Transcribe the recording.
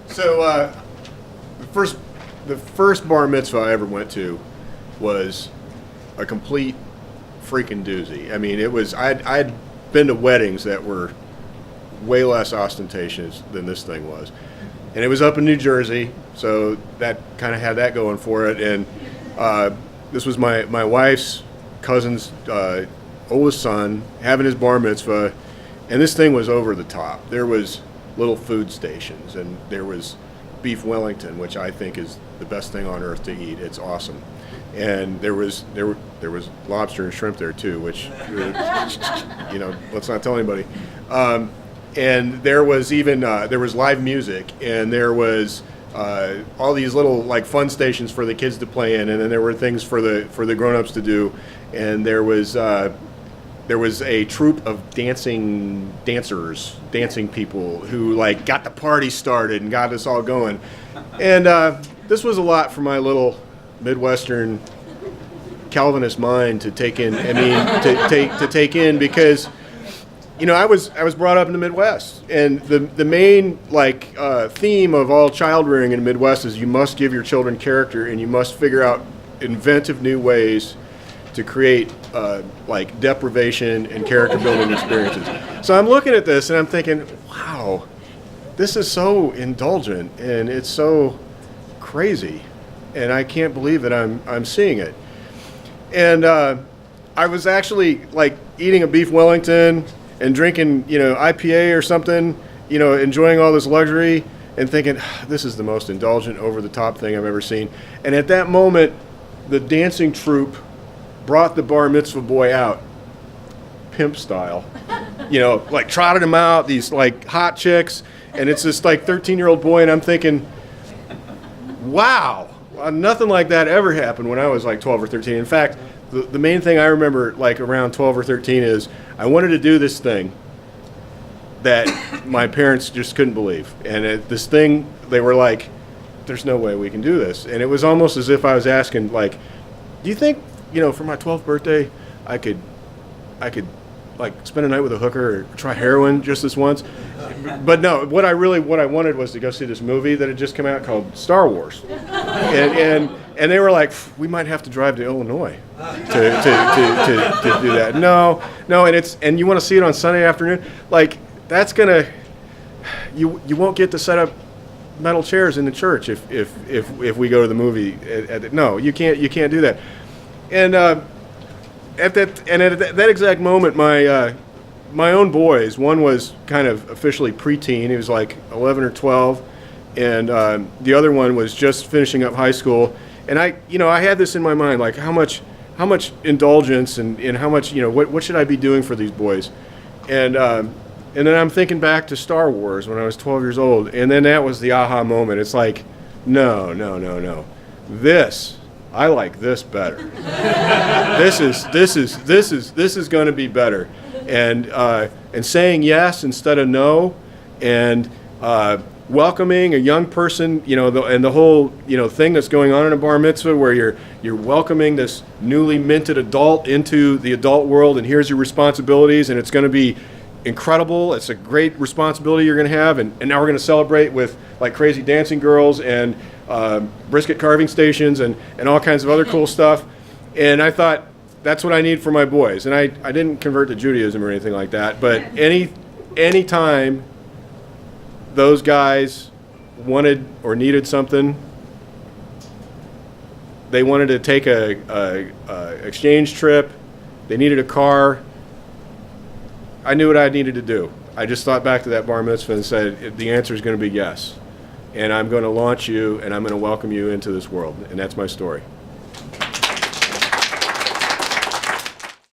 So the first bar mitzvah I ever went to was a complete freaking doozy. I mean, it was I'd been to weddings that were way less ostentatious than this thing was, and it was up in New Jersey, so that kind of had that going for it. And this was my wife's cousin's oldest son having his bar mitzvah, and this thing was over the top. There was little food stations, and there was beef Wellington, which I think is the best thing on earth to eat. It's awesome. And there was lobster and shrimp there too, which let's not tell anybody. And there was even there was live music, and there was all these little like fun stations for the kids to play in, and then there were things for the grown-ups to do, and there was a troupe of dancing people who like got the party started and got us all going. And this was a lot for my little Midwestern Calvinist mind to take in. I mean, to take in, because I was brought up in the Midwest, and the main theme of all child rearing in the Midwest is you must give your children character, and you must figure out inventive new ways to create deprivation and character building experiences. So I'm looking at this and I'm thinking, wow, this is so indulgent and it's so crazy, and I can't believe that I'm seeing it. And I was actually eating a beef Wellington and drinking IPA or something, enjoying all this luxury and thinking, this is the most indulgent, over the top thing I've ever seen. And at that moment, the dancing troupe brought the bar mitzvah boy out, pimp style, trotted him out, these hot chicks, and it's this 13-year-old boy, and I'm thinking, wow, nothing like that ever happened when I was 12 or 13. In fact, the main thing I remember around 12 or 13 is I wanted to do this thing that my parents just couldn't believe, and this thing, they were like, there's no way we can do this. And it was almost as if I was asking, do you think for my 12th birthday, I could spend a night with a hooker or try heroin just this once? But no, what I wanted was to go see this movie that had just come out called Star Wars, and they were like, we might have to drive to Illinois to do that. No, and you want to see it on Sunday afternoon? That's you won't get to set up metal chairs in the church if we go to the movie. No, you can't do that. And at that exact moment, my own boys, one was kind of officially preteen. He was 11 or 12, and the other one was just finishing up high school. And I had this in my mind, how much indulgence and how much what should I be doing for these boys? And then I'm thinking back to Star Wars when I was 12 years old, and then that was the aha moment. It's no. I like this better. This is going to be better, and saying yes instead of no, and welcoming a young person, and the whole thing that's going on in a bar mitzvah where you're welcoming this newly minted adult into the adult world, and here's your responsibilities, and it's going to be incredible. It's a great responsibility you're going to have, and now we're going to celebrate with crazy dancing girls and brisket carving stations and all kinds of other cool stuff. And I thought, that's what I need for my boys. And I didn't convert to Judaism or anything like that, but any time those guys wanted or needed something, they wanted to take a exchange trip, they needed a car, I knew what I needed to do. I just thought back to that bar mitzvah and said, the answer is going to be yes. And I'm going to launch you, and I'm going to welcome you into this world. And that's my story.